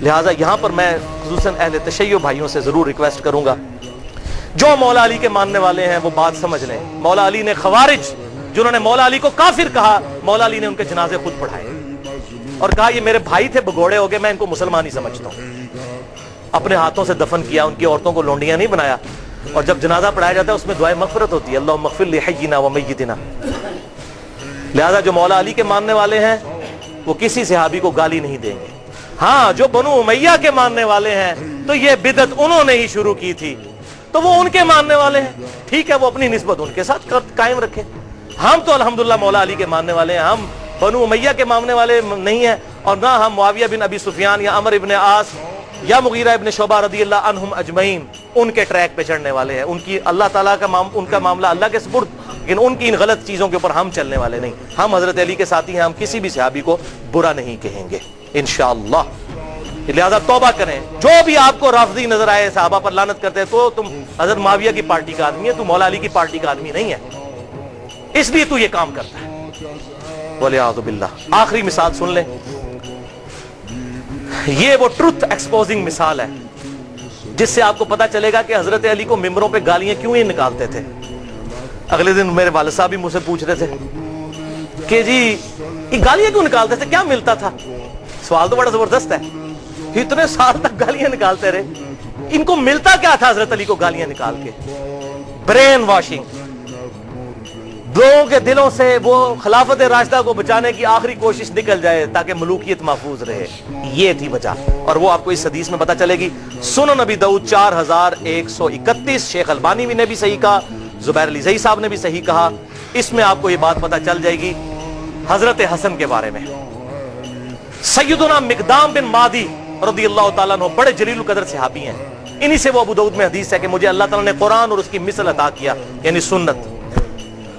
لہٰذا یہاں پر میں خصوصاً اہل تشیع بھائیوں سے ضرور ریکویسٹ کروں گا، جو مولا علی کے ماننے والے ہیں وہ بات سمجھ لیں، مولا علی نے خوارج جنہوں نے مولا علی کو کافر کہا، مولا علی نے ان کے جنازے خود پڑھائے اور کہا یہ میرے بھائی تھے، بگوڑے ہو گئے، میں ان کو مسلمان ہی سمجھتا ہوں، اپنے ہاتھوں سے دفن کیا، ان کی عورتوں کو لونڈیاں نہیں بنایا، اور جب جنازہ پڑھایا جاتا ہے اس میں دعائے مغفرت ہوتی ہے، اللہم اغفر لحینا و میتنا۔ لہذا جو مولا علی کے ماننے والے ہیں وہ کسی صحابی کو گالی نہیں دیں گے، ہاں جو بنو امیہ کے ماننے والے ہیں تو یہ بدعت انہوں نے ہی شروع کی تھی، تو وہ ان کے ماننے والے ہیں، ٹھیک ہے، وہ اپنی نسبت ان کے ساتھ قائم رکھیں، ہم تو الحمدللہ مولا علی کے ماننے والے ہیں، ہم بنو امیہ کے ماننے والے نہیں ہیں، اور نہ ہم معاویہ بن ابی سفیان یا عمر ابن عاص یا مغیرہ ابن شعبہ رضی اللہ عنہم اجمعین ان کے ٹریک پہ چڑھنے والے ہیں، ان کی اللہ تعالیٰ کا ان کا معاملہ اللہ کے سپرد، لیکن ان کی ان غلط چیزوں کے اوپر ہم چلنے والے نہیں، ہم حضرت علی کے ساتھی ہیں، ہم کسی بھی صحابی کو برا نہیں کہیں گے انشاءاللہ۔ لہذا توبہ کریں، جو بھی آپ کو رافضی نظر آئے، صحابہ پر لعنت کرتے ہیں، تو تم حضرت معاویہ کی پارٹی کا آدمی ہے، تو مولا علی کی پارٹی کا آدمی نہیں ہے، اس لیے تو یہ کام کرتا ہے، والعیاذ باللہ۔ آخری مثال سن لیں، یہ وہ ٹروتھ ایکسپوزنگ مثال ہے جس سے آپ کو پتا چلے گا کہ حضرت علی کو ممبروں پہ گالیاں کیوں ہی نکالتے تھے۔ اگلے دن میرے والد صاحب بھی مجھ سے پوچھ رہے تھے کہ جی یہ گالیاں کیوں نکالتے تھے، کیا ملتا تھا؟ سوال تو بڑا زبردست ہے، اتنے سال تک گالیاں نکالتے رہے، ان کو ملتا کیا تھا حضرت علی کو گالیاں نکال کے؟ برین واشنگ، لوگوں کے دلوں سے وہ خلافت راشدہ کو بچانے کی آخری کوشش نکل جائے تاکہ ملوکیت محفوظ رہے، یہ تھی وجہ، اور وہ آپ کو اس حدیث میں پتہ چلے گی۔ سنن نبی داؤد 4131، شیخ البانی نے بھی صحیح کہا، زبیر علی زئی صاحب نے بھی صحیح کہا، اس میں آپ کو یہ بات پتہ چل جائے گی حضرت حسن کے بارے میں۔ سیدنا مقدام بن مادی رضی اللہ تعالیٰ عنہ بڑے جلیل القدر صحابی ہیں، انہی سے وہ ابو داؤد میں حدیث ہے کہ مجھے اللہ تعالیٰ نے قرآن اور اس کی مثل عطا کیا، یعنی سنت۔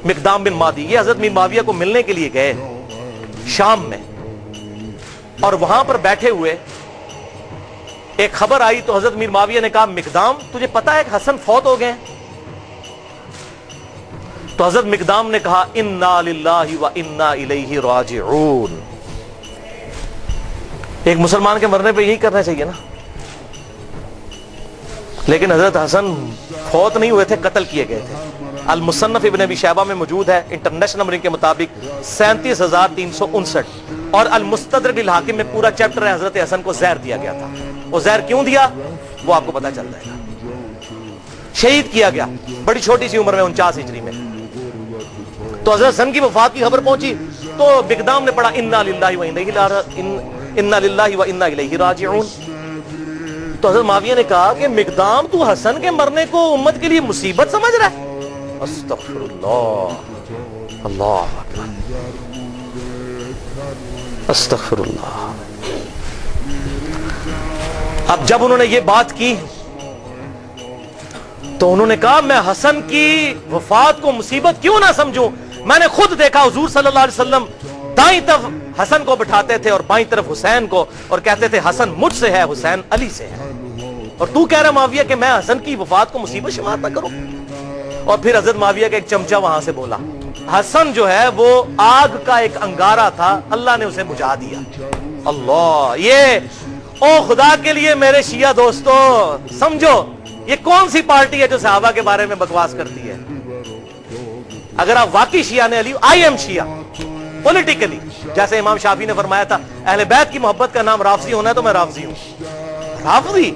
مقدام بن مادی یہ حضرت میر معاویہ کو ملنے کے لیے گئے شام میں، اور وہاں پر بیٹھے ہوئے ایک خبر آئی تو حضرت میر معاویہ نے کہا مقدام تجھے پتا ہے کہ حسن فوت ہو گئے ہیں؟ تو حضرت مقدام نے کہا انا للہ و انا الیہ راجعون۔ ایک مسلمان کے مرنے پہ یہی کرنا چاہیے نا، لیکن حضرت حسن فوت نہیں ہوئے تھے، قتل کیے گئے تھے۔ المصنف ابن ابی شیبہ میں موجود ہے انٹرنیشنل نمبرنگ کے مطابق 37,359، اور المستدرک الحاکم میں پورا چیپٹر ہے حضرت حسن کو زہر دیا گیا تھا۔ وہ زہر کیوں دیا وہ آپ کو پتا چل جائے گا۔ شہید کیا گیا بڑی چھوٹی سی عمر میں، 49 ہجری میں۔ تو حضرت حسن کی وفات کی خبر پہنچی تو مقدام نے پڑھا انا للہ و انا الیہ راجعون۔ تو حضرت معاویہ نے کہا کہ مقدام تو حسن کے مرنے کو امت کے لیے مصیبت سمجھ رہا ہے؟ استغفر اللہ، اللہ اکبر، استغفر اللہ۔ اب جب انہوں نے یہ بات کی تو انہوں نے کہا میں حسن کی وفات کو مصیبت کیوں نہ سمجھوں، میں نے خود دیکھا حضور صلی اللہ علیہ وسلم دائیں طرف حسن کو بٹھاتے تھے اور بائیں طرف حسین کو، اور کہتے تھے حسن مجھ سے ہے، حسین علی سے ہے، اور تو کہہ رہا معاویہ کہ میں حسن کی وفات کو مصیبت شمار نہ کروں؟ اور پھر حضرت معاویہ کا ایک چمچہ وہاں سے بولا، حسن جو ہے وہ آگ کا ایک انگارہ تھا، اللہ نے اسے بجھا دیا۔ اللہ، یہ او خدا کے لیے میرے شیعہ دوستو سمجھو یہ کون سی پارٹی ہے جو صحابہ کے بارے میں بکواس کرتی ہے؟ اگر آپ واقعی شیعہ نے علی، آئی ایم شیعہ پولیٹیکلی، جیسے امام شافعی نے فرمایا تھا اہل بیت کی محبت کا نام رافضی ہونا ہے تو میں رافضی ہوں۔ رافضی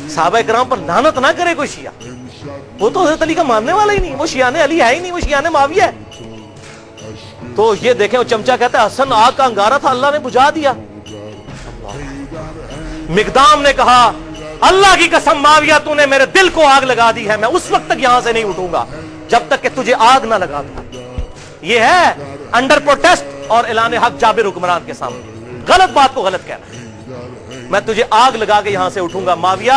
صحابہ کرام پر لعنت نہ کرے کوئی شیعہ، وہ تو حضرت علی کا ماننے والا ہی نہیں، وہ شیعہ علی ہے ہی نہیں، وہ شیعہ معاویہ ہے۔ تو یہ دیکھیں وہ چمچہ کہتا ہے حسن آگ کا انگارہ تھا، اللہ نے بجھا دیا۔ مقدام نے کہا اللہ کی قسم معاویہ تو نے میرے دل کو آگ لگا دی ہے، میں اس وقت تک یہاں سے نہیں اٹھوں گا جب تک کہ تجھے آگ نہ لگا دوں۔ یہ ہے انڈر پروٹیسٹ اور اعلان حق جابر حکمران کے سامنے، غلط بات کو غلط کہنا، میں تجھے آگ لگا کے یہاں سے اٹھوں گا۔ معاویہ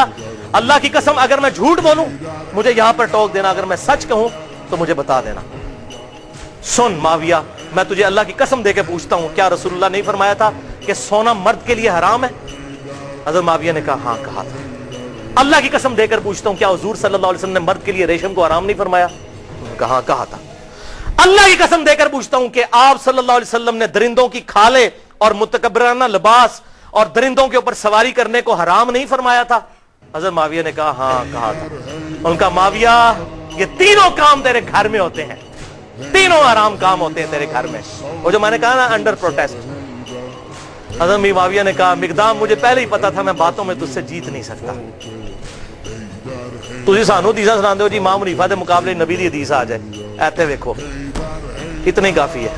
اللہ کی قسم اگر میں جھوٹ بولوں مجھے یہاں پر ٹوک دینا، اگر میں سچ کہوں تو مجھے بتا دینا۔ سن معاویہ میں تجھے اللہ کی قسم دے کے پوچھتا ہوں، کیا رسول اللہ نہیں فرمایا تھا کہ سونا مرد کے لیے حرام ہے؟ حضرت معاویہ نے کہا ہاں کہا تھا۔ اللہ کی قسم دے کر پوچھتا ہوں، کیا حضور صلی اللہ علیہ وسلم نے مرد کے لیے ریشم کو حرام نہیں فرمایا؟ کہا تھا۔ اللہ کی قسم دے کر پوچھتا ہوں کہ آپ صلی اللہ علیہ وسلم نے درندوں کی کھالیں اور متکبرانہ لباس और दरिंदों के ऊपर सवारी करने को हराम नहीं फरमाया था? हजरत माविया ने कहा हाँ कहा था। उनका माविया ये तीनों काम तेरे घर में होते हैं, तीनों हराम काम होते हैं तेरे घर में। वो जो मैंने कहा ना अंडर प्रोटेस्ट, हजरत मीर माविया ने कहा मिकदाम मुझे पहले ही पता था मैं बातों में तुझसे जीत नहीं सकता। तुझे सानू हदीसां सुनाते हो जी इमाम हनीफा के मुकाबले नबी दी हदीस आ जाए, ऐसे देखो इतनी काफी है।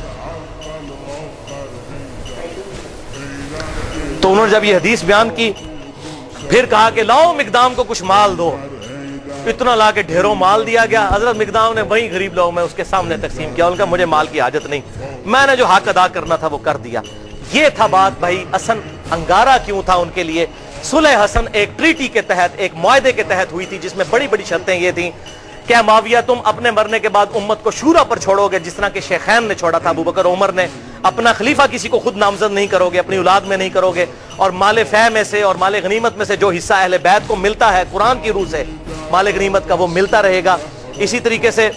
तो उन्होंने जब ये हदीस बयान की फिर कहा कि लाओ मिकदाम को कुछ माल दो। इतना ला के ढेरों माल दिया गया। हजरत मिकदाम ने वही गरीब लोग में उसके सामने तकसीम किया। उनका मुझे माल की हाजत नहीं, मैंने जो हक अदा करना था वो कर दिया। ये था बात भाई। हसन अंगारा क्यों था उनके लिए? सुलह हसन एक ट्रीटी के तहत, एक मुआहदे के तहत हुई थी जिसमें बड़ी बड़ी शर्तें ये थी क्या माविया तुम अपने मरने के बाद उम्मत को शूरा पर छोड़ोगे जिस तरह के शेखैन ने छोड़ा था, अबू बकर उमर ने। अपना खलीफा किसी को खुद नामजद नहीं करोगे, अपनी औलाद में नहीं करोगे, और माले फै में से और माले गनीमत में से जो हिस्सा अहले बैत को मिलता है कुरान की रूह से माले गनीमत का वो मिलता रहेगा। इसी तरीके से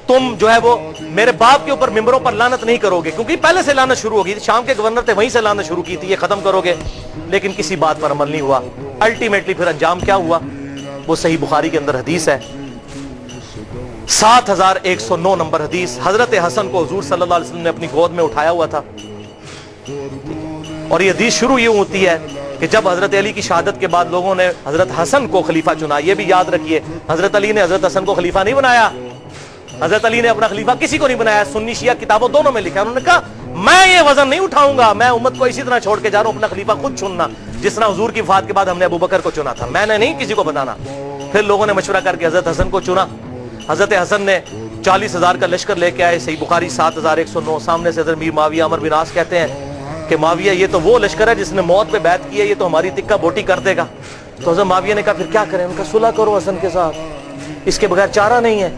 तुम जो है वो मेरे बाप के ऊपर मिंबरों पर लानत नहीं करोगे, क्योंकि पहले से लानत शुरू होगी, शाम के गवर्नर थे वहीं से लानत शुरू की थी, ये खत्म करोगे। लेकिन किसी बात पर अमल नहीं हुआ। अल्टीमेटली फिर अंजाम क्या हुआ वो सही बुखारी के अंदर हदीस है, 7109 नंबर हदीस। हजरत हसन को हुजूर सल्लल्लाहु अलैहि वसल्लम ने अपनी गोद में उठाया हुआ था, और ये हदीस शुरू यूं होती है कि जब हजरत अली की शहादत के बाद लोगों ने हजरत हसन को खलीफा चुना। ये भी याद रखिए, हजरत अली ने हजरत हसन को खलीफा नहीं बनाया। हजरत अली ने अपना खलीफा किसी को नहीं बनाया। सुन्नी शिया किताबों दोनों में लिखा है। उन्होंने कहा मैं ये वजन नहीं उठाऊंगा, मैं उम्मत को इसी तरह छोड़ के जा रहा हूं, अपना खलीफा खुद चुनना, जिस तरह हुजूर की वफात के बाद हमने अबू बकर को चुना था, मैंने नहीं किसी को बताना। फिर लोगों ने मशवरा करके हजरत हसन को चुना। हजरत हसन ने 40,000 का लश्कर लेके आए। सही बुखारी 7109। सामने से हजरत मीर माविया अमर बिन आस कहते हैं कि माविया ये तो वो लश्कर है जिसने मौत पे बैत की है, ये तो हमारी तिक्का बोटी कर देगा। तो हजरत माविया ने कहा फिर क्या करें? उनका सुलह करो हसन के साथ, इसके बगैर चारा नहीं है।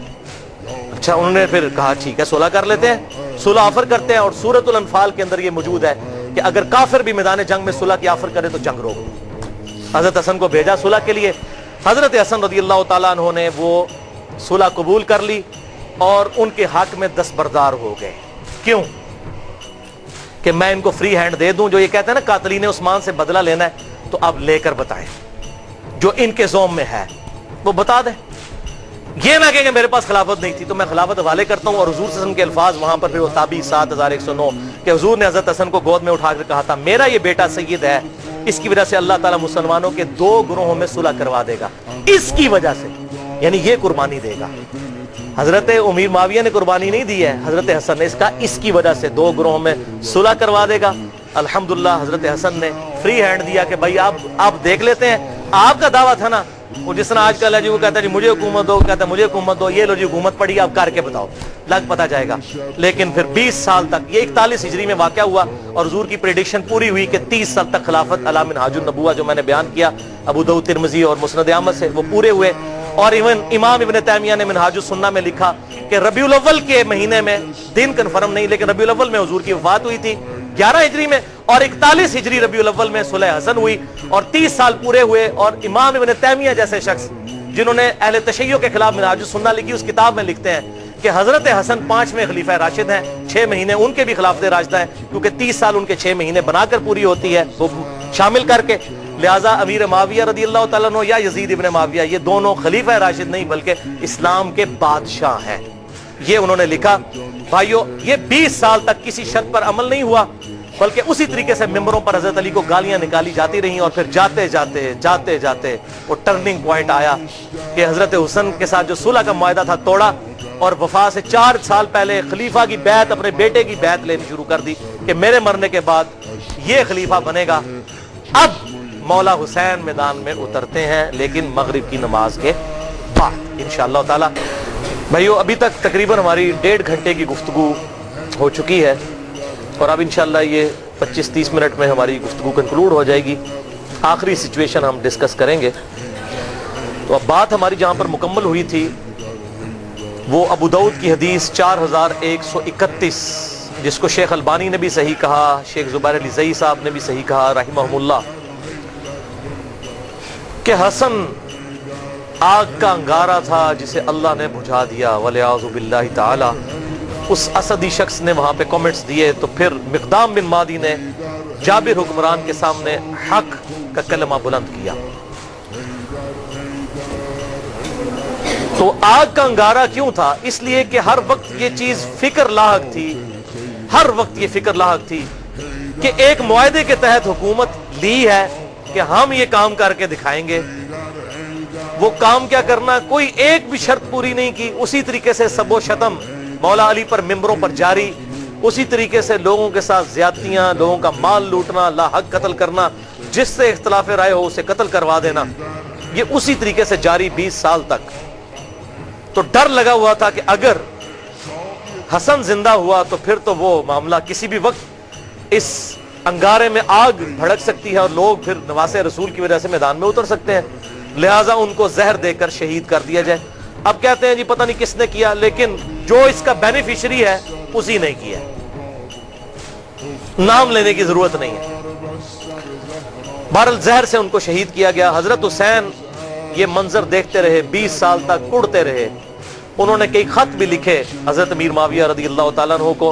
अच्छा, उन्होंने फिर कहा ठीक है सुलह कर लेते हैं, सुलह ऑफर करते हैं। और सूरतुल अनफाल के अंदर ये मौजूद है कि अगर काफिर भी मैदान जंग में सुलह की ऑफर करे तो जंग रोको। हजरत हसन को भेजा सुलह के लिए। हजरत हसन रज़ियल्लाहु ताला अन्हु ने वो सुलह कबूल कर ली और उनके हक में दस्तबरदार हो गए। क्यों? कि मैं इनको फ्री हैंड दे दूं। जो ये कहते हैं ना कातलीन उस्मान से बदला लेना है, तो अब लेकर बताएं जो इनके ज़ोम में है वो बता दें। ये ना कहें मेरे पास खिलाफत नहीं थी तो मैं खिलाफत हवाले करता हूं। और हुजूर सल्लल्लाहु अलैहि वसल्लम के अल्फाज वहां पर फिर वो ताबी 7109 कि हुजूर ने हजरत हसन को गोद में उठाकर कहा था मेरा ये बेटा सैयद है, इसकी वजह से अल्लाह ताला मुसलमानों के 2 ग्रोहों में सुलह करवा देगा, इसकी वजह से, यानी ये कुर्बानी देगा। हजरत उमीर माविया ने कुर्बानी नहीं दी है, हजरत हसन ने इसका इसकी वजह से 2 ग्रोहों में सुलह करवा देगा। अल्हम्दुलिल्लाह हजरत हसन ने फ्री हैंड दिया कि भाई आप देख लेते हैं। आपका दावा था ना वो जिस तरह आजकल है जी, वो कहता है जी मुझे हुकूमत दो, कहता है मुझे हुकूमत दो, ये लो जी हुकूमत पड़ी, आप करके बताओ, लग पता जाएगा। लेकिन फिर 20 साल तक, ये 41 हिजरी में वाक़या हुआ और हुजूर की प्रेडिक्शन पूरी हुई कि 30 साल तक खिलाफत अला मिनहाजुन नबुव्वा जो मैंने बयान किया अबू दाऊद तिरमिज़ी और मुस्नद अहमद से, वो पूरे हुए। और इवन इमाम इब्न तैमिया ने मिनहाजुस सुन्ना में लिखा कि रबीउल अव्वल के महीने में, दिन कन्फर्म नहीं लेकिन रबीउल अव्वल में हुजूर की वफात हुई थी 11 हिजरी में, और 41 हिजरी रबीउल अव्वल में सुलह हसन हुई और 30 साल पूरे हुए। और इमाम इब्न तैमिया जैसे शख्स जिन्होंने अहले तशय्युअ के खिलाफ मिनहाजुस सुन्ना लिखी, उस किताब में लिखते हैं कि हजरत हसन 5वें खलीफा राशिद हैं, 6 महीने उनके भी खिलाफत राशिदा है, क्योंकि 30 साल उनके 6 महीने बनाकर पूरी होती है वो शामिल करके। लिहाजा अमीर माविया रज़ियल्लाहु ताला अन्हु या यजीद इब्न माविया, ये दोनों खलीफा राशिद नहीं बल्कि इस्लाम के बादशाह हैं। ये उन्होंने लिखा। भाइयों, ये 20 साल तक किसी शर्त पर अमल नहीं हुआ, बल्कि उसी तरीके से मिंबरों पर हजरत अली को गालियां निकाली जाती रहीं। और फिर जाते जाते वो टर्निंग पॉइंट आया कि हजरत हुसैन के साथ जो सुलह का मुआहदा था तोड़ा, और वफा से 4 साल पहले खलीफा की बैत, अपने बेटे की बैत लेनी शुरू कर दी कि मेरे मरने के बाद ये खलीफा बनेगा। अब मौला हुसैन मैदान में उतरते हैं, लेकिन मगरिब की नमाज के बाद इंशाअल्लाह ताला। भाइयों, अभी तक तकरीबन हमारी 1.5 घंटे की गुफ्तगू हो चुकी है और अब इंशाअल्लाह ये 25-30 मिनट में हमारी गुफ्तगू कंक्लूड हो जाएगी। आखिरी सिचुएशन हम डिस्कस करेंगे। तो अब बात हमारी जहां पर मुकम्मल हुई थी वो अबू दाऊद की हदीस 4131, जिसको शेख अलबानी ने भी सही कहा, शेख जुबैर अली ज़ई साहब ने भी सही कहा रहमहुल्लाह, कि हसन आग का अंगारा था जिसे अल्लाह ने बुझा दिया, वलियाज़ु बिल्लाहि ताला। उस असदी शख्स ने वहां पे कमेंट्स दिए। तो फिर मिक़दाम बिन मादी ने जाबिर हुक्मरान के सामने हक का कलमा बुलंद किया। तो आग का अंगारा क्यों था? इसलिए कि हर वक्त ये चीज फिक्र लाहक थी, हर वक्त ये फिक्र लाहक थी कि एक मुआहदे के तहत हुकूमत ली है कि हम ये काम करके दिखाएंगे। वो काम क्या करना, कोई एक भी शर्त पूरी नहीं की। उसी तरीके से सबो शतम मौला अली पर मिंबरों पर जारी, उसी तरीके से लोगों के साथ ज्यादतियां, लोगों का माल लूटना, लाहक कत्ल करना, जिससे इख्तिलाफ राय हो उसे कत्ल करवा देना, ये उसी तरीके से जारी 20 साल तक। तो डर लगा हुआ था कि अगर हसन जिंदा हुआ तो फिर तो वो मामला किसी भी वक्त इस अंगारे में आग भड़क सकती है और लोग फिर नवासे रसूल की वजह से मैदान में उतर सकते हैं, लिहाजा उनको जहर देकर शहीद कर दिया जाए। अब कहते हैं जी पता नहीं किसने किया, लेकिन जो इसका बेनिफिशियरी है उसी ने किया, नाम लेने की जरूरत नहीं है। बहरहाल जहर से उनको शहीद किया गया। हजरत हुसैन ये मंजर देखते रहे, 20 साल तक कुड़ते रहे। उन्होंने कई खत भी लिखे हजरत अमीर माविया रदी अल्लाह तआला अन्हु को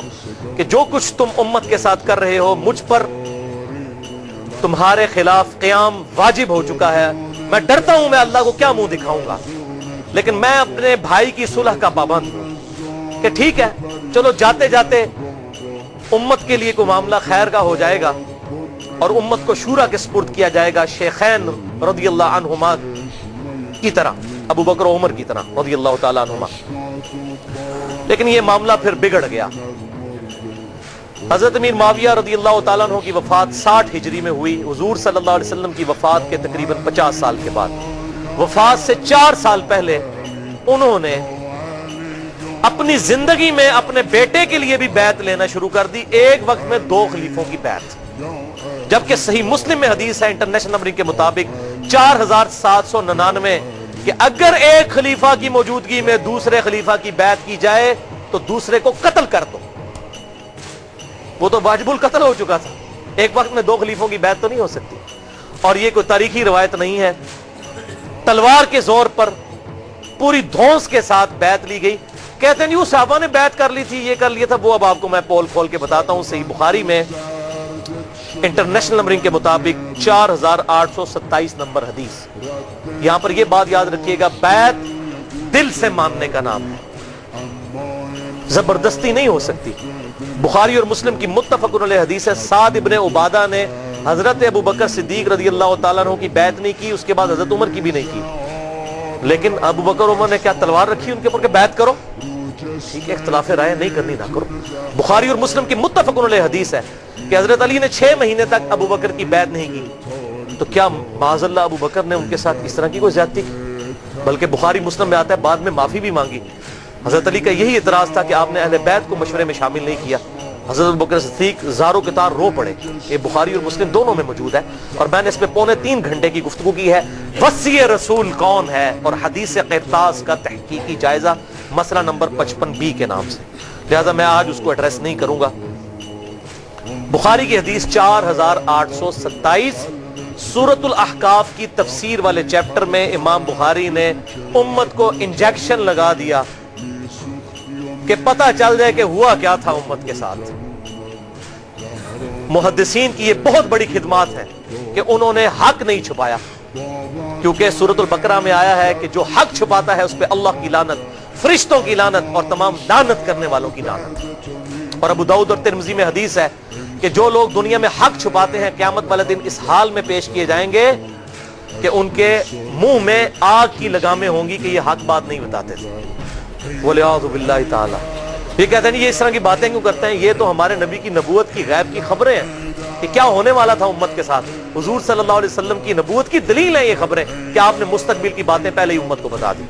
कि जो कुछ तुम उम्मत के साथ कर रहे हो, मुझ पर तुम्हारे खिलाफ क़याम वाजिब हो चुका है। मैं डरता हूं मैं अल्लाह को क्या मुंह दिखाऊंगा, लेकिन मैं अपने भाई की सुलह का पाबंद हूं कि ठीक है चलो जाते जाते उम्मत के लिए कोई मामला खैर का हो जाएगा और उम्मत को शूरा के सुपुर्द किया जाएगा, शेखैन रदी अल्लाह अन्हुमा की तरह, अबू बकर उमर की तरह रदी अल्लाह तआला अन्हुमा। लेकिन यह मामला फिर बिगड़ गया। हजरत अमीर माविया रदी अल्लाह तआला अन्हु की वफात 60 हिजरी में हुई। हुजूर सल्लल्लाहु अलैहि वसल्लम की वफात के तकरीबन 50 साल के बाद, वफात से 4 साल पहले उन्होंने अपनी जिंदगी में अपने बेटे के लिए भी बैत लेना शुरू कर दी। एक वक्त में 2 खलीफों की बैत, जबकि सही मुस्लिम में हदीस है इंटरनेशनल नंबरिंग के मुताबिक 4799 कि अगर एक खलीफा की मौजूदगी में दूसरे खलीफा की बैत की जाए तो दूसरे को कत्ल कर दो। वो तो वाजिबुल कत्ल हो चुका था, एक वक्त में 2 खलीफों की बैत तो नहीं हो सकती। और ये कोई तारीखी रिवायत नहीं है, तलवार के जोर पर पूरी धौंस के साथ बैत ली गई। कहते हैं उस साहबा ने बैत कर ली थी, ये कर लिया था, वो अब आपको मैं पोल खोल के बताता हूं। सही बुखारी में इंटरनेशनल नंबरिंग के मुताबिक 4827 नंबर हदीस। यहां पर यह बात याद रखिएगा, बैत दिल से मानने का नाम है, जबरदस्ती नहीं हो सकती। बुखारी और मुस्लिम की मुत्तफकुन अलैह हदीस है, साद इब्ने उबादा ने हजरत अबू बकर सिद्दीक रजी अल्लाह तआला अन्हु की बैत नहीं की, उसके बाद हजरत उमर की भी नहीं की। लेकिन अबू बकर उमर ने क्या तलवार रखी उनके ऊपर, बैत करो, ठीक है, इख्तिलाफ राय नहीं करनी ना करो। बुखारी और मुस्लिम की मुत्तफकुन अलैह हदीस है कि हजरत अली ने 6 महीने तक अबू बकर की बैत नहीं की। तो क्या माज़अल्लाह अबू बकर ने उनके साथ इस तरह की कोई ज्यादती की? बल्कि बुखारी मुस्लिम में आता है बाद में माफी भी मांगी। हजरत अली का यही इतराज था कि आपने अहले बैत को मशवरे में शामिल नहीं किया। हजरत अबू बकर सिद्दीक ज़ारो के तार रो पड़े। ये बुखारी और मुस्लिम दोनों में मौजूद है और मैंने इस पे 3.25 घंटे की गुफ्तगू की है। वसी रसूल कौन है और हदीस क़िरतास का तहकीकी जायजा, मसला नंबर 55B के नाम से, लिहाजा मैं आज उसको एड्रेस नहीं करूंगा। बुखारी की हदीस 4827 सूरतुल अहकाफ की तफसीर वाले चैप्टर में इमाम बुखारी ने उम्मत को इंजेक्शन लगा दिया कि पता चल जाए कि हुआ क्या था उम्मत के साथ। मुहद्दिसीन की ये बहुत बड़ी खिदमत है कि उन्होंने हक नहीं छुपाया, क्योंकि सूरतुल बकरा में आया है कि जो हक छुपाता है उस पर अल्लाह की लानत, फरिश्तों की लानत और तमाम लानत करने वालों की लानत। और अबू दाऊद और तिरमिज़ी में हदीस है कि जो लोग दुनिया में हक छुपाते हैं क़यामत वाले दिन इस हाल में पेश किए जाएंगे कि उनके मुंह में आग की लगामें होंगी कि ये हक बात नहीं बताते थे। वलियाज़ु बिल्लाहि ताला। ये कहते हैं ये इस तरह की बातें क्यों करते हैं? ये तो हमारे नबी की नबूवत की गैब की खबरें हैं कि क्या होने वाला था उम्मत के साथ। हुजूर सल्लल्लाहु अलैहि वसल्लम की नबूवत की दलील है ये खबरें कि आपने मुस्तकबिल की बातें पहले ही उम्मत को बता दी।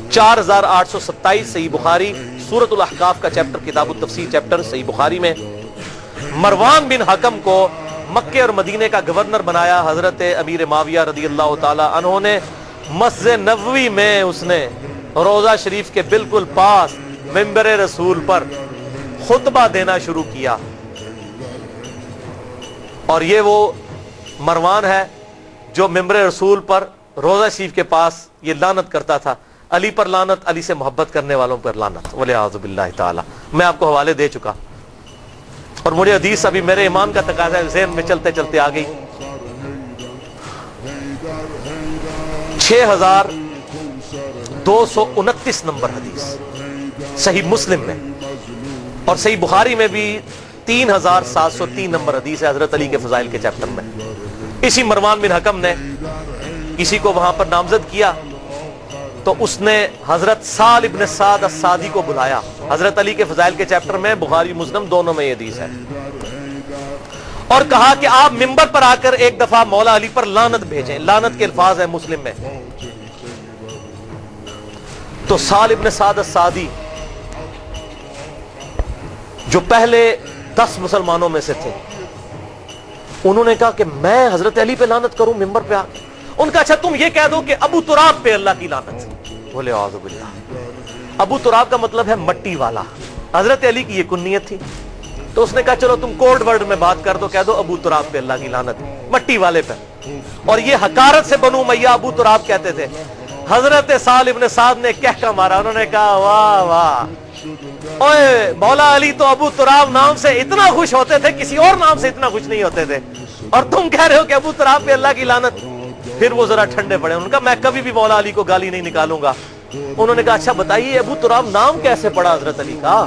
4827 सही बुखारी सूरतुल अहकाफ का चैप्टर, किताबुत तफसीर चैप्टर सही बुखारी में मरवान बिन हकम को मक्के और मदीने का गवर्नर बनाया हजरत अमीर माविया रदी अल्लाह तआला अन्हु ने। मस्जिद नबवी में उसने रोजा शरीफ के बिल्कुल पास मिंबर रसूल पर खुतबा देना शुरू किया। और ये वो मरवान है जो मिंबर रसूल पर रोजा शरीफ के पास ये लानत करता था, अली पर लानत, अली से मोहब्बत करने वालों पर लानत, वलियाज़ु बिल्लाहि ताला। मैं आपको हवाले दे चुका اور مجھے حدیث ابھی میرے ایمان کا تقاضا ہے ذہن میں چلتے چلتے آ گئی. 6229 نمبر حدیث صحیح مسلم میں، اور صحیح بخاری میں بھی 3703 نمبر حدیث ہے حضرت علی کے فضائل کے چیپٹر میں. اسی مروان بن حکم نے کسی کو وہاں پر نامزد کیا تو اس نے حضرت سال ابن سعد السعدی کو بلایا. حضرت علی کے فضائل کے چیپٹر میں، بخاری مسلم دونوں میں یہ حدیث ہے، اور کہا کہ آپ ممبر پر آ کر ایک دفعہ مولا علی پر لعنت بھیجیں. لعنت کے الفاظ ہیں مسلم میں. تو سال ابن سعد السعدی جو پہلے 10 مسلمانوں میں سے تھے، انہوں نے کہا کہ میں حضرت علی پہ لعنت کروں ممبر پہ آ کے؟ ان کا اچھا تم یہ کہہ دو کہ ابو تراب پہ اللہ کی لعنت. بولے اعوذ باللہ. ابو تراب کا مطلب ہے مٹی والا. حضرت علی کی یہ کنیت تھی. تو اس نے کہا چلو تم کوڈ ورڈ میں بات کر دو، کہہ دو ابو تراب پہ اللہ کی لعنت، مٹی والے پہ. اور یہ حقارت سے بنو امیہ ابو تراب کہتے تھے. حضرت سال ابن سعد نے کہہ کا مارا. انہوں نے کہا واہ واہ، اوے مولا علی تو ابو تراب نام سے اتنا خوش ہوتے تھے، کسی اور نام سے اتنا خوش نہیں ہوتے تھے، اور تم کہہ رہے ہو کہ ابو تراب پہ اللہ کی لعنت. پھر وہ ذرا ٹھنڈے پڑے. انہوں نے کہا میں کبھی بھی مولا علی کو گالی نہیں نکالوں گا. انہوں نے کہا اچھا بتائیے ابو تراب نام کیسے پڑا حضرت علی کا؟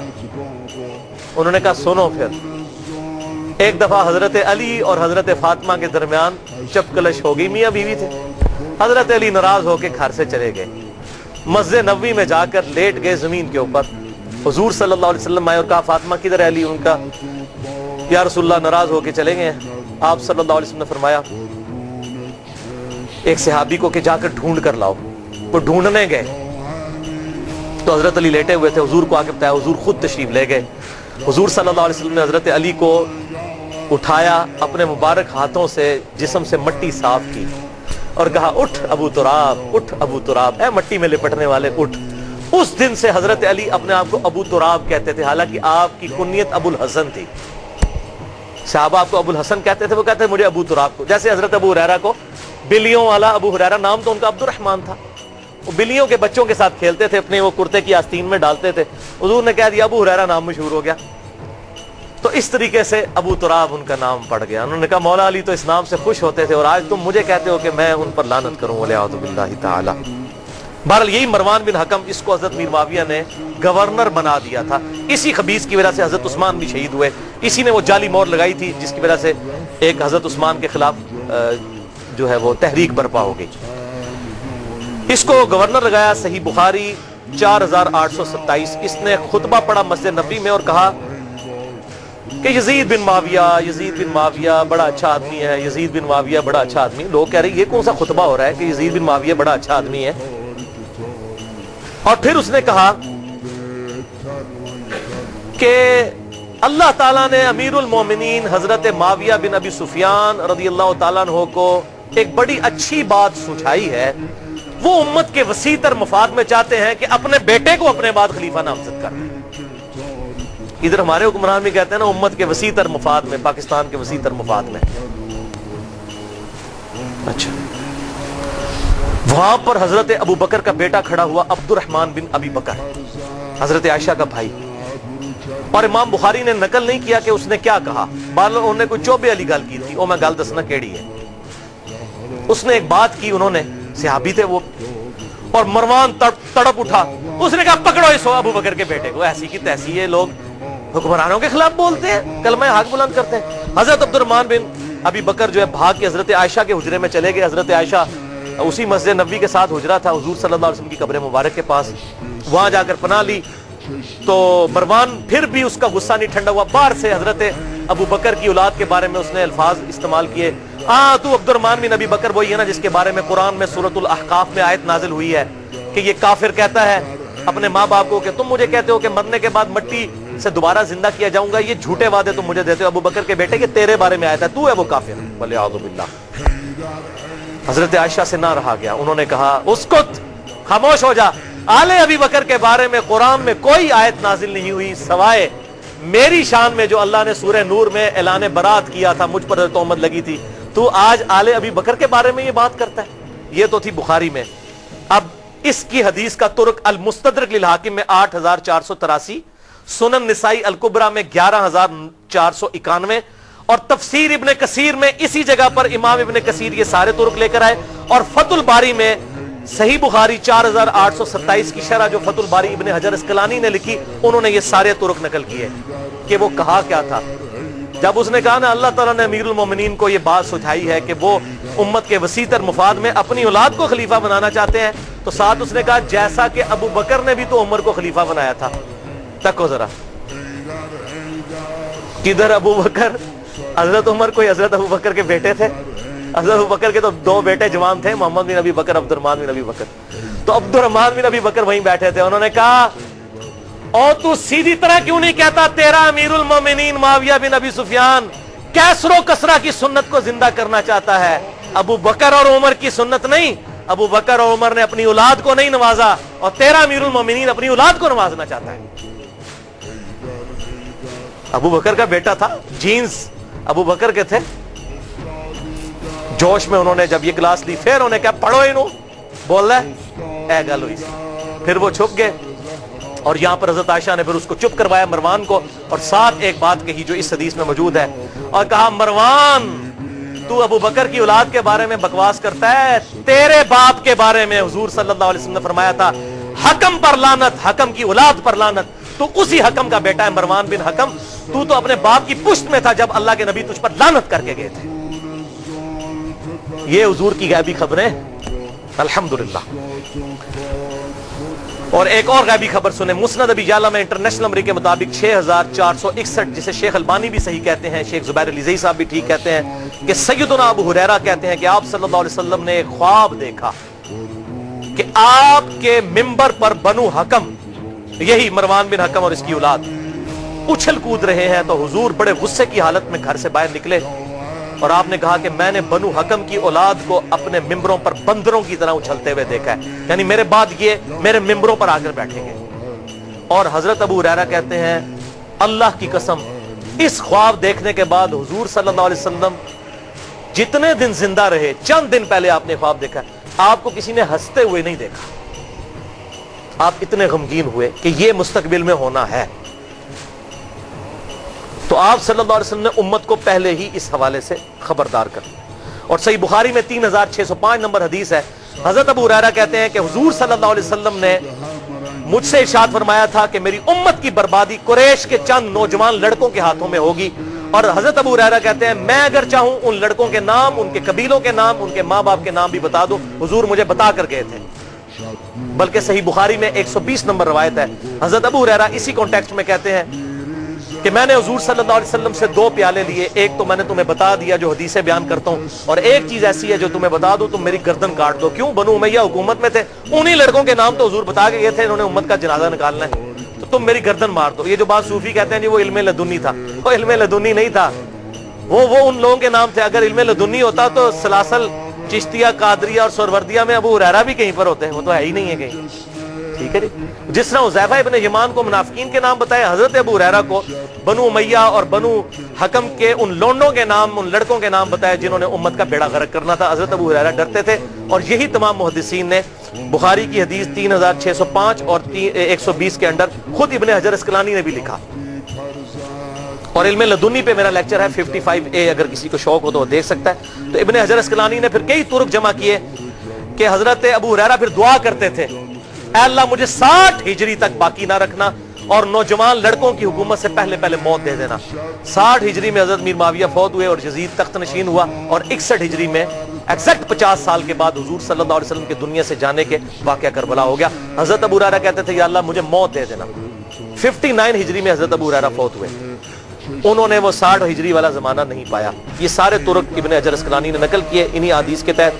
انہوں نے کہا سنو. پھر ایک دفعہ حضرت علی اور حضرت فاطمہ کے درمیان چپ کلش ہو گئی. میاں بیوی تھے. حضرت علی ناراض ہو کے گھر سے چلے گئے. مسجد نبوی میں جا کر لیٹ گئے زمین کے اوپر. حضور صلی اللہ علیہ وسلم آئے اور کہا فاطمہ کدھر ہے علی؟ ان کا یا رسول اللہ ناراض ہو کے چلے گئے. آپ صلی اللہ علیہ وسلم نے فرمایا ایک صحابی کو کہ جا کر ڈھونڈ کر لاؤ. وہ ڈھونڈنے گئے تو حضرت علی لیٹے ہوئے تھے. حضور کو آ کے بتایا. حضور خود تشریف لے گئے. حضور صلی اللہ علیہ وسلم نے حضرت علی کو اٹھایا، اپنے مبارک ہاتھوں سے جسم سے مٹی صاف کی اور کہا اٹھ ابو تراب، اٹھ ابو تراب، اے مٹی میں لپٹنے والے اٹھ. اس دن سے حضرت علی اپنے آپ کو ابو تراب کہتے تھے، حالانکہ آپ کی کنیت ابو الحسن تھی. صحابہ آپ کو ابو الحسن کہتے تھے، وہ کہتے ہیں مجھے ابو تراب کو. جیسے حضرت ابو ہریرہ کو بلیوں والا ابو ہریرہ نام تو ان کا عبد الرحمن تھا. وہ بلیوں کے بچوں کے ساتھ کھیلتے تھے، اپنے وہ کرتے کی آستین میں ڈالتے تھے. حضور نے کہہ دیا ابو ہریرہ نام مشہور ہو گیا. تو اس طریقے سے ابو تراب ان کا نام پڑ گیا. انہوں نے کہا مولا علی تو اس نام سے خوش ہوتے تھے اور آج تم مجھے کہتے ہو کہ میں ان پر لعنت کروں. ولیعوذ باللہ تعالی. بہرحال یہی مروان بن حکم، اس کو حضرت میر معاویہ نے گورنر بنا دیا تھا. اسی خبیث کی وجہ سے حضرت عثمان بھی شہید ہوئے. اسی نے وہ جعلی مور لگائی تھی جس کی وجہ سے ایک حضرت عثمان کے خلاف جو ہے وہ تحریک برپا ہو گئی. اس کو گورنر لگایا. صحیح بخاری 4827. اس نے خطبہ پڑھا مسجد نبوی میں اور کہا کہ یزید بن معاویہ بڑا اچھا آدمی ہے. یزید بن معاویہ بڑا اچھا آدمی. لوگ کہہ رہے ہیں یہ کون سا خطبہ ہو رہا ہے کہ یزید بن معاویہ بڑا اچھا آدمی ہے. اور پھر اس نے کہا کہ اللہ تعالیٰ نے امیر المومنین حضرت معاویہ بن ابی سفیان رضی اللہ تعالیٰ عنہ کو ایک بڑی اچھی بات سمجھائی ہے. وہ امت کے وسیع تر مفاد میں چاہتے ہیں کہ اپنے بیٹے کو اپنے بعد خلیفہ نامزد کر دیں. ادھر ہمارے حکمران بھی کہتے ہیں نا امت کے وسیع تر مفاد میں، پاکستان کے وسیع تر مفاد میں. اچھا وہاں پر حضرت ابو بکر کا بیٹا کھڑا ہوا، عبد الرحمن بن ابی بکر، حضرت عائشہ کا بھائی. اور امام بخاری نے نقل نہیں کیا کہ اس نے کیا کہا. انہوں نے کوئی چوبے والی گل کی تھی. او میں گل دسنا کیڑی ہے. اس نے ایک بات کی، انہوں نے صحابی تھے وہ، اور مروان تڑپ اٹھا. اس نے کہا پکڑو اس ابو بکر کے بیٹے کو. ایسی کی تیسی یہ لوگ حکمرانوں کے خلاف بولتے ہیں، کلمہ حق بلند کرتے ہیں. حضرت عبد الرحمن بن ابی بکر جو ہے بھاگ کے حضرت عائشہ کے حجرے میں چلے گئے. حضرت عائشہ اسی مسجد نبوی کے ساتھ حجرہ تھا حضور صلی اللہ علیہ وسلم کی قبر مبارک کے پاس. وہاں جا کر پناہ لی تو مروان پھر بھی اس کا غصہ نہیں ٹھنڈا ہوا. باہر سے حضرت ابو بکر کی اولاد کے بارے میں اس نے الفاظ استعمال کیے. ہاں تو عبد الرحمن بن ابی بکر وہی ہے نا جس کے بارے میں قرآن میں سورۃ الاحقاف میں آیت نازل ہوئی ہے کہ یہ کافر کہتا ہے اپنے ماں باپ کو کہ تم مجھے کہتے ہو کہ مرنے کے بعد مٹی سے دوبارہ زندہ کیا جاؤں گا. یہ جھوٹے وعدے تم مجھے دیتے ہو ابو بکر کے بیٹے کہ تیرے بارے میں آیت ہے، تو ہے وہ کافر. ولیعوذ باللہ. حضرت عائشہ سے نہ رہا گیا. انہوں نے کہا اسکت، خاموش ہو جا. آل ابی بکر کے بارے میں قرآن میں کوئی آیت نازل نہیں ہوئی سوائے میری شان میں جو اللہ نے سورہ نور میں اعلان برات کیا تھا، مجھ پر تہمت لگی تھی. تو آج آل ابی بکر کے بارے میں یہ بات کرتا ہے. یہ تو تھی بخاری میں. اب اس کی حدیث کا ترک المستدرک للحاکم میں 8483، सुनन निसाई अल कुबरा में 11,491 और तफसीर इब्ने कसीर में इसी जगह पर इमाम इब्ने कसीर ये सारे तुरुक लेकर आए। और फतुल बारी में सही बुखारी 4,827 की शरह जो फतुल बारी इब्ने हजर अस्कलानी ने लिखी, उन्होंने ये सारे तुरुक नकल किए कि वो कहा क्या था। जब उसने कहा ना अल्लाह ताला ने अमीरुल मोमिनीन को ये बात सुझाई है कि वो उम्मत के वसीतर मुफाद में अपनी औलाद को खलीफा बनाना चाहते हैं, तो साथ उसने कहा जैसा कि अबू बकर ने भी तो उमर को खलीफा बनाया था। तको जरा, किधर अबू बकर, हजरत उमर कोई हजरत अबू बकर के बेटे थे? हजरत अबू बकर के तो 2 बेटे जवान थे, मोहम्मद बिन अबी बकर, अब्दुर्रहमान बिन अबी बकर। तो अब्दुर्रहमान बिन अबी बकर वहीं बैठे थे। उन्होंने कहा और तू सीधी तरह क्यों नहीं कहता तेरा अमीरुल मोमिनीन मुआविया बिन अबी सुफियान कैसरो कसरा की सुन्नत को जिंदा करना चाहता है, अबू बकर और उमर की सुन्नत नहीं। अबू बकर और उमर ने अपनी औलाद को नहीं नवाजा और तेरा अमीरुल मोमिनीन अपनी औलाद को नवाजना चाहता है। अबू बकर का बेटा था, जीन्स अबू बकर के थे। जोश में उन्होंने जब ये क्लास ली, फिर उन्होंने क्या पढ़ो इनू बोल रहा है गल हुई। फिर वो छुप गए और यहां पर हजरत आयशा ने फिर उसको चुप करवाया मरवान को, और साथ एक बात कही जो इस हदीस में मौजूद है, और कहा मरवान तू अबू बकर की औलाद के बारे में बकवास करता है, तेरे बाप के बारे में हुजूर सल्लल्लाहु अलैहि वसल्लम ने फरमाया था हकम पर लानत, हकम की औलाद पर लानत। तो उसी हकम का बेटा है मरवान बिन हकम। तू तो अपने बाप की पुश्त में था जब अल्लाह के नबी तुझ पर लानत करके गए थे। ये हुजूर की गैबी खबरें, अल्हम्दुलिल्लाह। और एक और गैबी खबर सुने, मुस्नद अबी याला में इंटरनेशनल नंबर के मुताबिक 6,461, जिसे शेख अलबानी भी सही कहते हैं, शेख जुबैर अली साहब भी ठीक कहते हैं, कि सैयदुना अबू हुरैरा कहते हैं कि आप सल्लल्लाहु अलैहि वसल्लम ने एक ख्वाब देखा कि आपके मिंबर पर बनु हकम, यही मरवान बिन हकम और इसकी औलाद उछल कूद रहे हैं। तो हुजूर बड़े गुस्से की हालत में घर से बाहर निकले और आपने कहा कि मैंने बनु हकम की औलाद को अपने मिंबरों पर बंदरों की तरह उछलते हुए देखा है, यानी मेरे बाद ये मेरे मिंबरों पर आकर बैठेंगे। और हजरत अबू हुरैरा कहते हैं अल्लाह की कसम, इस ख्वाब देखने के बाद हुजूर सल्लल्लाहु अलैहि वसल्लम जितने दिन जिंदा रहे, चंद दिन पहले आपने ख्वाब देखा, आपको किसी ने हंसते हुए नहीं देखा। आप इतने गमगीन हुए कि ये मुस्तकबिल में होना है। तो आप सल्लल्लाहु अलैहि वसल्लम ने उम्मत को पहले ही इस हवाले से खबरदार कर। और सही बुखारी में 3605 नंबर हदीस है, हजरत अबू हुरैरा कहते हैं कि हुजूर सल्लल्लाहु अलैहि वसल्लम ने मुझसे इरशाद फरमाया था कि मेरी उम्मत की बर्बादी कुरैश के चंद नौजवान लड़कों के हाथों में होगी। और हजरत अबू हुरैरा कहते हैं मैं अगर चाहूं उन लड़कों के नाम, उनके कबीलों के नाम, उनके माँ बाप के नाम भी बता दूं, हुजूर मुझे बता कर गए थे। बल्कि सही बुखारी में 120 नंबर रवायत है, हजरत अबू हुरैरा इसी कॉन्टेक्स्ट में कहते हैं कि मैंने हुजूर सल्लल्लाहु अलैहि वसल्लम से 2 प्याले लिए, एक तो मैंने तुम्हें बता दिया जो हदीसें बयान करता हूं, और एक चीज ऐसी है जो तुम्हें बता दूं, तुम मेरी गर्दन काट दो। क्यों? बनु उमैया हुकूमत में थे, उन्हीं लड़कों के नाम तो हुजूर बता के गए थे, इन्होंने उम्मत का जनाजा निकालना है, तो तुम मेरी गर्दन मार दो। ये जो बात सूफी कहते हैं जी वो इल्मे लदुन्नी था, वो इल्मे लदुन्नी नहीं था, वो उन लोगों के नाम थे। अगर इल्मे लदुन्नी होता तो सलासल, चिश्तिया, कादरिया और सोरवर्दिया में अबू हुरैरा भी कहीं पर होते हैं, वो तो है ही नहीं है कहीं। ठीक है जी। जिस तरह हुज़ैफा इब्न यमान को मुनाफिकीन के नाम बताए, हजरत अबू हुरैरा को बनु उमैया और बनु हकम के उन लोंडों के नाम, उन लड़कों के नाम बताए जिन्होंने उम्मत का बेड़ा गर्क करना था। हजरत अबू हुरैरा डरते थे, और यही तमाम मुहद्दिसीन ने बुखारी की हदीस 3605 और 120 के अंदर खुद इब्ने हजर अस्कलानी ने भी लिखा। और इल्मे लदुन्नी पे मेरा लेक्चर है 55A, अगर किसी को शौक हो तो देख सकता है। तो इब्ने हजर अस्कलानी ने फिर कई तुरुक जमा किए कि हजरत अबू हुरैरा फिर दुआ करते थे, ऐ अल्लाह मुझे 60 हिजरी तक बाकी ना रखना और नौजवान लड़कों की हुकूमत से पहले पहले मौत दे देना। 60 हिजरी में हजरत मीर मुआविया फौत हुए और यजीद तख्त नशीन हुआ, और 61 हिजरी में एग्जैक्ट 50 साल के बाद हुजूर सल्लल्लाहु अलैहि वसल्लम के दुनिया से जाने के वाक़या करबला हो गया। हजरत अबू हुरैरा कहते थे या अल्लाह मुझे मौत दे देना। 59 हिजरी में हजरत अबू हुरैरा फौत हुए, उन्होंने वो 60 हिजरी वाला जमाना नहीं पाया। ये सारे तुरुक इब्ने हजर अस्कलानी ने नकल किए इन्हीं हदीस के तहत।